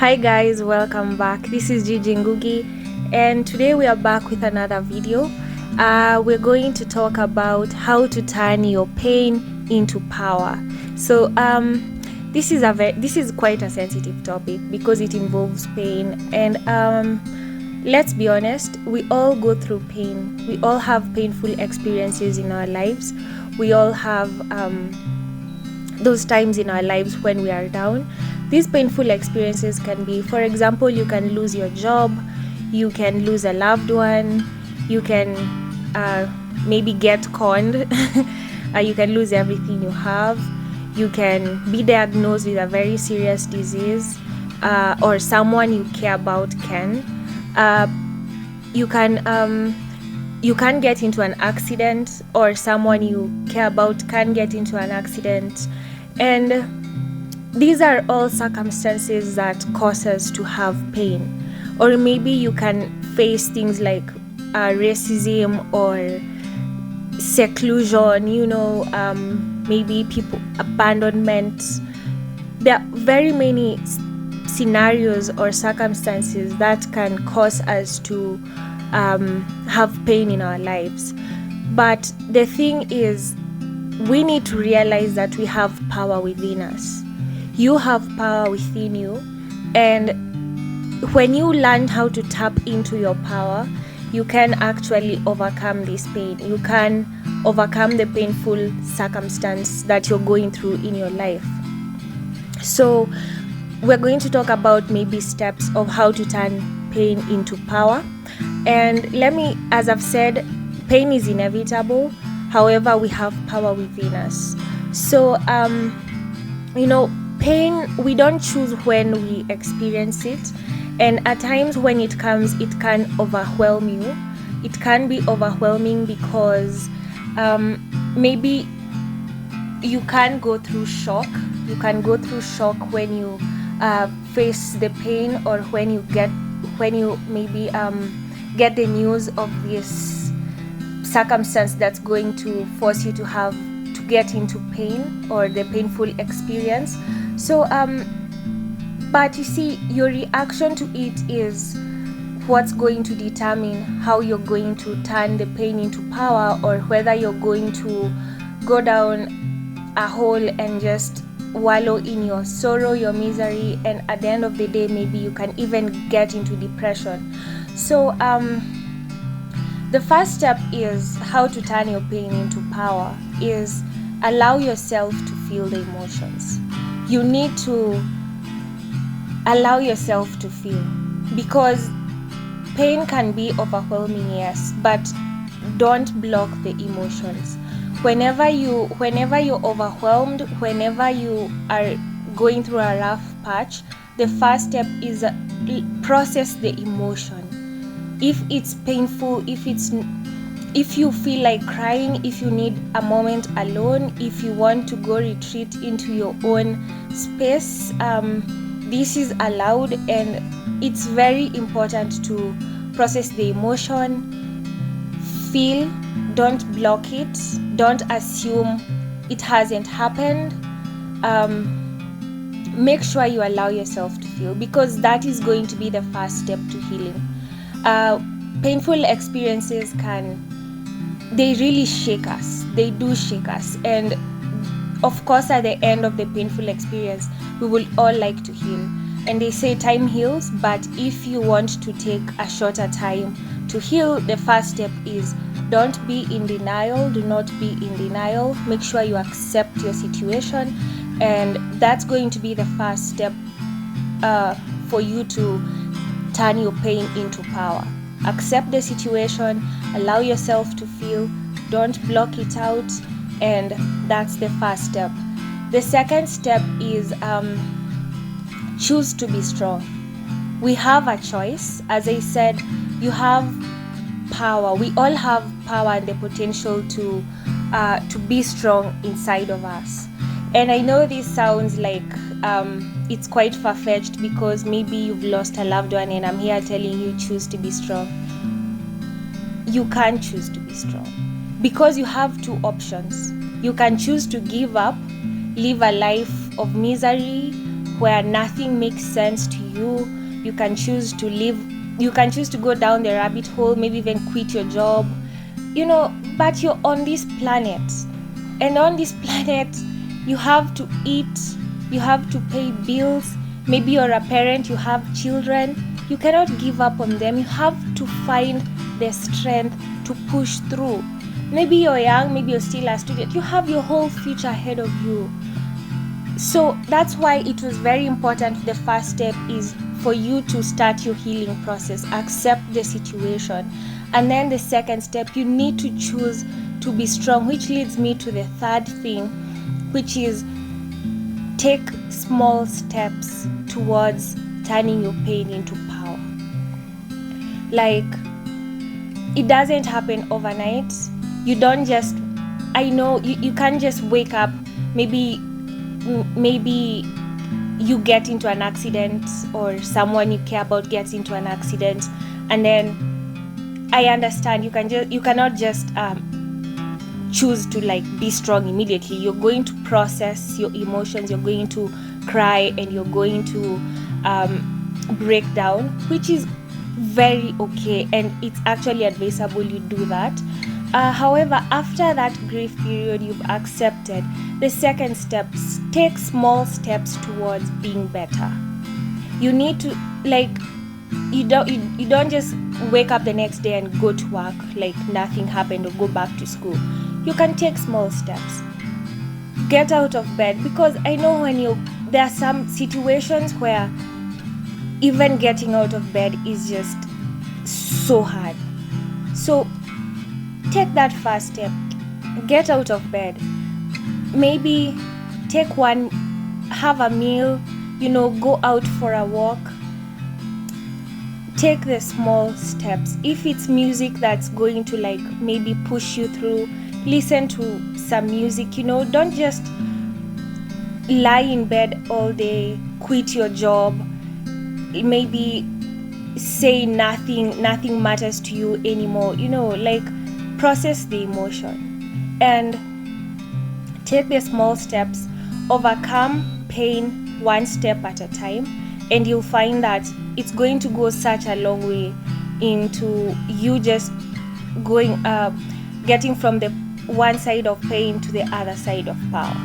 Hi guys, welcome back. This is Gigi Ngugi, and today we are back with another video. We're going to talk about how to turn your pain into power. So this is quite a sensitive topic because it involves pain, and let's be honest, we all go through pain. We all have painful experiences in our lives. We all have those times in our lives when we are down. These painful experiences can be, for example, you can lose your job, you can lose a loved one, you can maybe get conned, you can lose everything you have, you can be diagnosed with a very serious disease, or someone you care about can. You can get into an accident, or someone you care about can get into an accident, and these are all circumstances that cause us to have pain. Or maybe you can face things like racism or seclusion, maybe people abandonment. There are very many scenarios or circumstances that can cause us to have pain in our lives. But the thing is, we need to realize that we have power within us. You have power within you, and when you learn how to tap into your power, you can actually overcome this pain. You can overcome the painful circumstance that you're going through in your life. So we're going to talk about maybe steps of how to turn pain into power. And as I've said, pain is inevitable. However, we have power within us. So pain, we don't choose when we experience it, and at times when it comes, it can overwhelm you. It can be overwhelming because maybe you can go through shock. You can go through shock when you face the pain, or when you maybe get the news of this circumstance that's going to force you to get into pain or the painful experience. So but you see, your reaction to it is what's going to determine how you're going to turn the pain into power, or whether you're going to go down a hole and just wallow in your sorrow, your misery, and at the end of the day, maybe you can even get into depression. So the first step is how to turn your pain into power is allow yourself to feel the emotions. You need to allow yourself to feel, because pain can be overwhelming, yes, but don't block the emotions. Whenever you're overwhelmed, whenever you are going through a rough patch, the first step is process the emotion. If it's painful, if you feel like crying, if you need a moment alone, if you want to go retreat into your own space, this is allowed, and it's very important to process the emotion. Feel, don't block it, don't assume it hasn't happened. Make sure you allow yourself to feel, because that is going to be the first step to healing. Painful experiences they really shake us. They do shake us, and of course at the end of the painful experience, we will all like to heal, and they say time heals. But if you want to take a shorter time to heal, the first step is don't be in denial. Do not be in denial. Make sure you accept your situation, and that's going to be the first step for you to turn your pain into power. Accept the situation, allow yourself to feel, don't block it out, and that's the first step. The second step is choose to be strong. We have a choice. As I said, you have power. We all have power and the potential to be strong inside of us. And I know this sounds like it's quite far-fetched, because maybe you've lost a loved one and I'm here telling you choose to be strong. You can't choose to be strong, because you have two options. You can choose to give up, live a life of misery where nothing makes sense to you. You can choose to live, you can choose to go down the rabbit hole, maybe even quit your job, but you're on this planet. And on this planet, you have to eat, you have to pay bills. Maybe you're a parent, you have children. You cannot give up on them. You have to find the strength to push through. Maybe you're young, maybe you're still a student. You have your whole future ahead of you. So that's why it was very important. The first step is for you to start your healing process, accept the situation. And then the second step, you need to choose to be strong, which leads me to the third thing, which is take small steps towards turning your pain into power. Like, it doesn't happen overnight. You don't just, I know you can't just wake up, maybe you get into an accident, or someone you care about gets into an accident, and then I understand you cannot just choose to like be strong immediately. You're going to process your emotions, you're going to cry, and you're going to break down, which is very okay, and it's actually advisable you do that. However, after that grief period you've accepted, the second step, take small steps towards being better. You need to, like, you don't just wake up the next day and go to work like nothing happened, or go back to school. You can take small steps. Get out of bed, because I know there are some situations where even getting out of bed is just so hard. So take that first step. Get out of bed. Maybe have a meal, go out for a walk. Take the small steps. If it's music that's going to like maybe push you through, listen to some music. Don't just lie in bed all day, quit your job, maybe say nothing matters to you anymore. Like, process the emotion and take the small steps. Overcome pain one step at a time, and you'll find that it's going to go such a long way into you just getting from the one side of pain to the other side of power.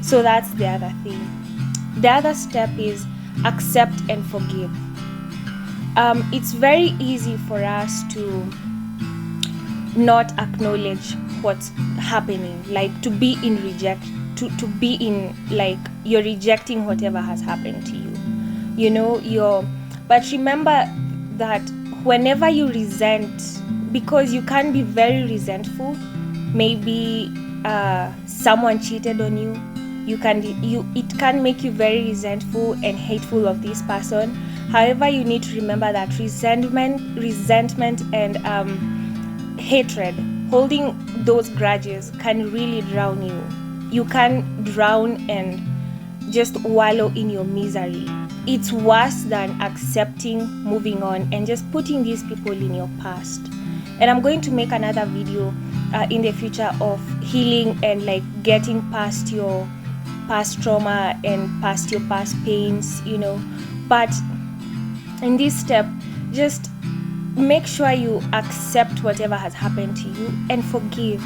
So that's the other thing. The other step is accept and forgive. It's very easy for us to not acknowledge what's happening, like to be in like you're rejecting whatever has happened to you. But remember that whenever you resent, because you can be very resentful, maybe someone cheated on you, it can make you very resentful and hateful of this person. However, you need to remember that resentment and hatred, holding those grudges, can really drown you. You can drown and just wallow in your misery. It's worse than accepting, moving on, and just putting these people in your past. And I'm going to make another video in the future of healing and like getting past your past trauma and past your past pains, But in this step, just make sure you accept whatever has happened to you and forgive.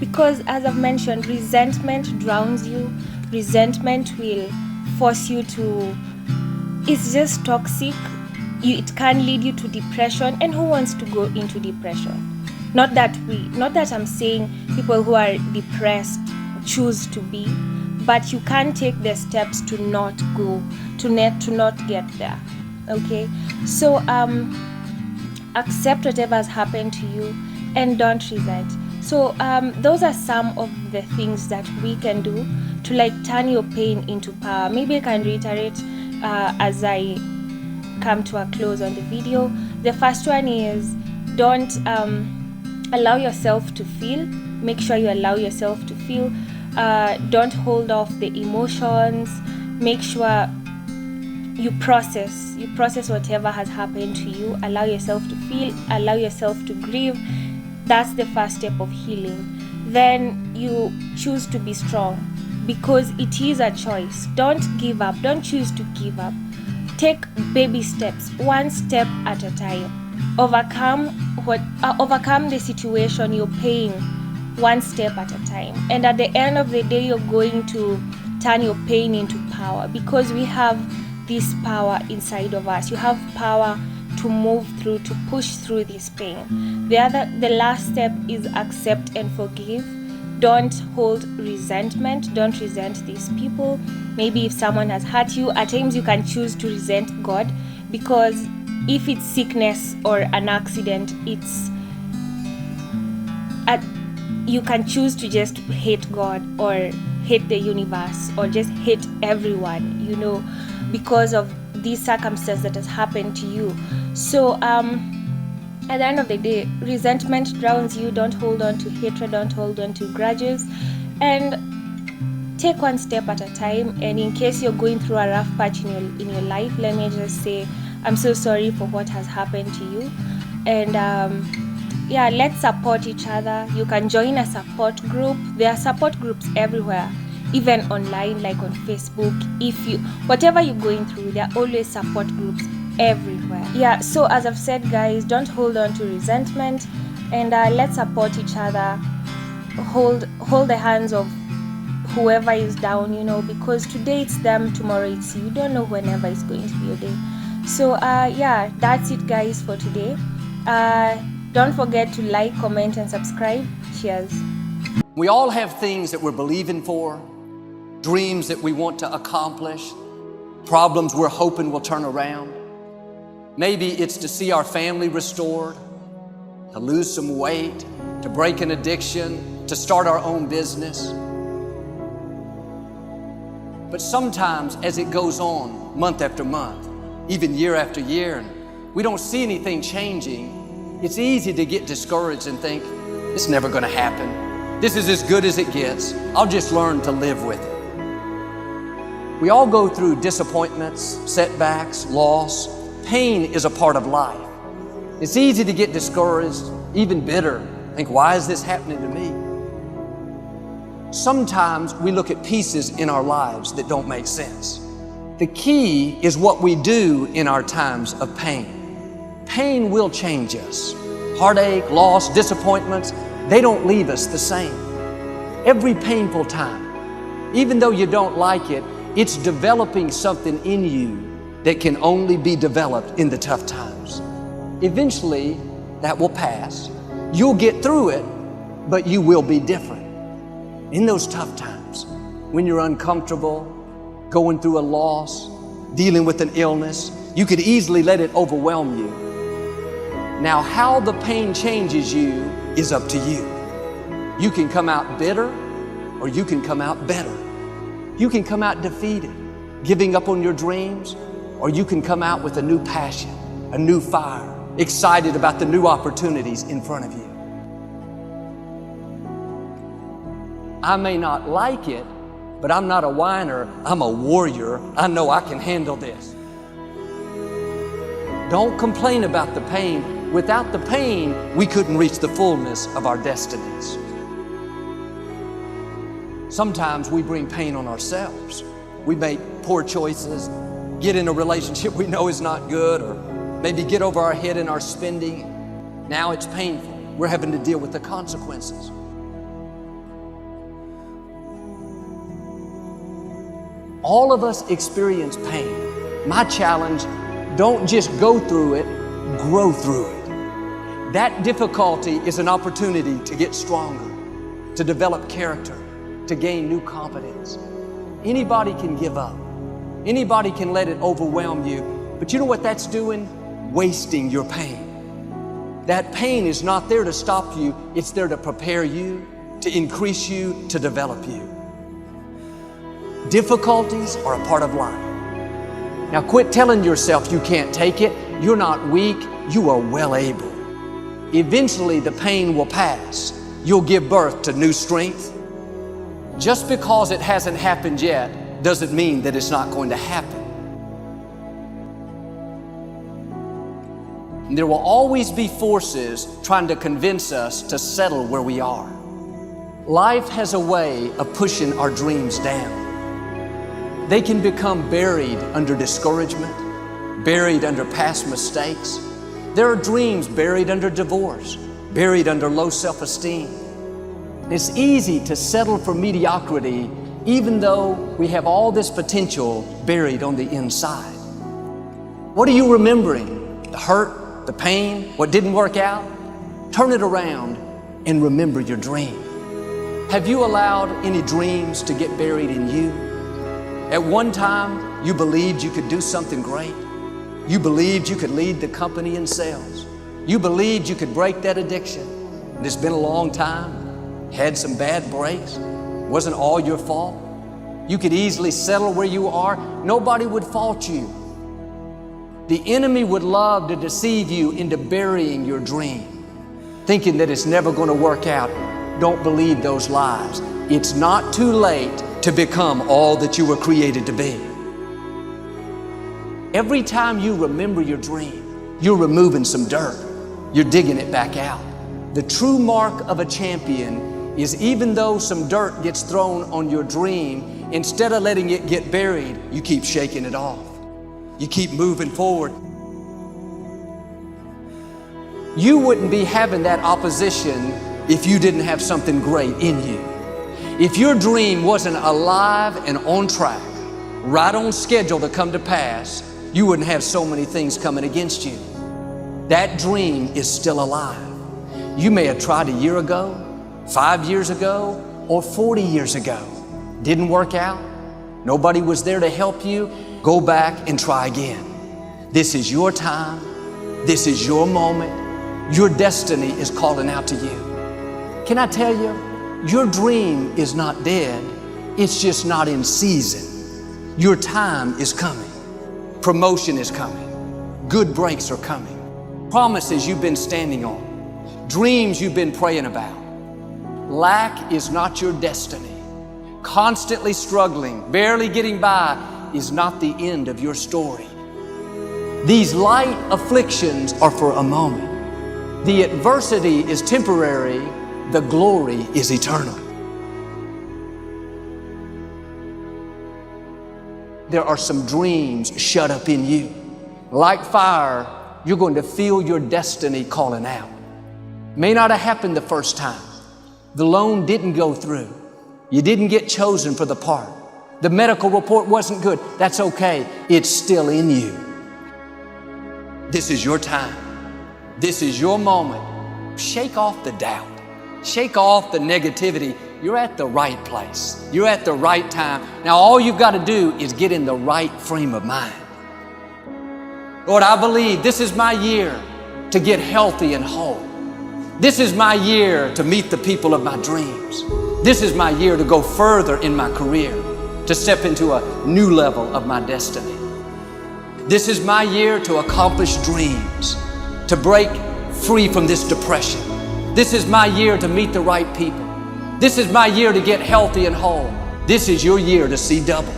Because as I've mentioned, resentment drowns you. Resentment will force you to, it's just toxic. It can lead you to depression, and who wants to go into depression? Not that I'm saying people who are depressed choose to be, but you can take the steps to not go, to not get there. Okay, so accept whatever has happened to you and don't resent. So those are some of the things that we can do to like turn your pain into power. Maybe I can reiterate as I come to a close on the video. The first one is, don't allow yourself to feel. Make sure you allow yourself to feel. Don't hold off the emotions. Make sure you process whatever has happened to you. Allow yourself to feel, allow yourself to grieve. That's the first step of healing. Then you choose to be strong because it is a choice. Don't give up. Don't choose to give up. Take baby steps, one step at a time. Overcome the situation you're paying one step at a time. And at the end of the day, you're going to turn your pain into power, because we have this power inside of us. You have power to move through, to push through this pain. The last step is accept and forgive. Don't hold resentment. Don't resent these people. Maybe if someone has hurt you, at times you can choose to resent God, because if it's sickness or an accident, you can choose to just hate God or hate the universe or just hate everyone, because of this circumstance that has happened to you. So at the end of the day, resentment drowns you. Don't hold on to hatred. Don't hold on to grudges, and take one step at a time. And in case you're going through a rough patch in your life, let me just say I'm so sorry for what has happened to you. And let's support each other. You can join a support group. There are support groups everywhere, even online, like on Facebook. Whatever you're going through, there are always support groups everywhere. So as I've said, guys, don't hold on to resentment, and let's support each other. Hold the hands of whoever is down, because today it's them, tomorrow it's you. You don't know whenever it's going to be your day. So that's it, guys, for today. Don't forget to like, comment, and subscribe. Cheers. We all have things that we're believing for, dreams that we want to accomplish, problems we're hoping will turn around. Maybe it's to see our family restored, to lose some weight, to break an addiction, to start our own business. But sometimes as it goes on month after month, even year after year, and we don't see anything changing, it's easy to get discouraged and think, it's never going to happen. This is as good as it gets. I'll just learn to live with it. We all go through disappointments, setbacks, loss. Pain is a part of life. It's easy to get discouraged, even bitter. Think, why is this happening to me? Sometimes we look at pieces in our lives that don't make sense. The key is what we do in our times of pain. Pain will change us. Heartache, loss, disappointments, they don't leave us the same. Every painful time, even though you don't like it, it's developing something in you that can only be developed in the tough times. Eventually, that will pass. You'll get through it, but you will be different. In those tough times, when you're uncomfortable, going through a loss, dealing with an illness, you could easily let it overwhelm you. Now, how the pain changes you is up to you. You can come out bitter, or you can come out better. You can come out defeated, giving up on your dreams, or you can come out with a new passion, a new fire, excited about the new opportunities in front of you. I may not like it, but I'm not a whiner, I'm a warrior. I know I can handle this. Don't complain about the pain. Without the pain, we couldn't reach the fullness of our destinies. Sometimes we bring pain on ourselves. We make poor choices, get in a relationship we know is not good, or maybe get over our head in our spending. Now it's painful. We're having to deal with the consequences. All of us experience pain. My challenge, don't just go through it, grow through it. That difficulty is an opportunity to get stronger, to develop character, to gain new confidence. Anybody can give up. Anybody can let it overwhelm you. But you know what that's doing? Wasting your pain. That pain is not there to stop you. It's there to prepare you, to increase you, to develop you. Difficulties are a part of life. Now quit telling yourself you can't take it. You're not weak. You are well able. Eventually the pain will pass. You'll give birth to new strength. Just because it hasn't happened yet doesn't mean that it's not going to happen. And there will always be forces trying to convince us to settle where we are. Life has a way of pushing our dreams down. They can become buried under discouragement, buried under past mistakes. There are dreams buried under divorce, buried under low self-esteem. It's easy to settle for mediocrity even though we have all this potential buried on the inside. What are you remembering? The hurt, the pain, what didn't work out? Turn it around and remember your dream. Have you allowed any dreams to get buried in you? At one time, you believed you could do something great. You believed you could lead the company in sales. You believed you could break that addiction. And it's been a long time, had some bad breaks. Wasn't all your fault. You could easily settle where you are. Nobody would fault you. The enemy would love to deceive you into burying your dream, thinking that it's never going to work out. Don't believe those lies. It's not too late to become all that you were created to be. Every time you remember your dream, you're removing some dirt. You're digging it back out. The true mark of a champion is even though some dirt gets thrown on your dream, instead of letting it get buried, you keep shaking it off. You keep moving forward. You wouldn't be having that opposition if you didn't have something great in you. If your dream wasn't alive and on track, right on schedule to come to pass, you wouldn't have so many things coming against you. That dream is still alive. You may have tried a year ago, 5 years ago, or 40 years ago. Didn't work out. Nobody was there to help you. Go back and try again. This is your time. This is your moment. Your destiny is calling out to you. Can I tell you, your dream is not dead. It's just not in season. Your time is coming. Promotion is coming. Good breaks are coming. Promises you've been standing on. Dreams you've been praying about. Lack is not your destiny. Constantly struggling, barely getting by is not the end of your story. These light afflictions are for a moment. The adversity is temporary. The glory is eternal. There are some dreams shut up in you. Like fire, you're going to feel your destiny calling out. May not have happened the first time. The loan didn't go through. You didn't get chosen for the part. The medical report wasn't good. That's okay. It's still in you. This is your time. This is your moment. Shake off the doubt. Shake off the negativity. You're at the right place. You're at the right time. Now all you've got to do is get in the right frame of mind. Lord, I believe this is my year to get healthy and whole. This is my year to meet the people of my dreams. This is my year to go further in my career, to step into a new level of my destiny. This is my year to accomplish dreams, to break free from this depression. This is my year to meet the right people. This is my year to get healthy and whole. This is your year to see double.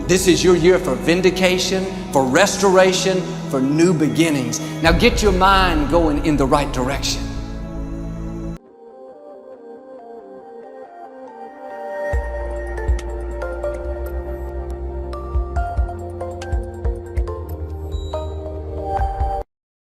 This is your year for vindication, for restoration, for new beginnings. Now get your mind going in the right direction.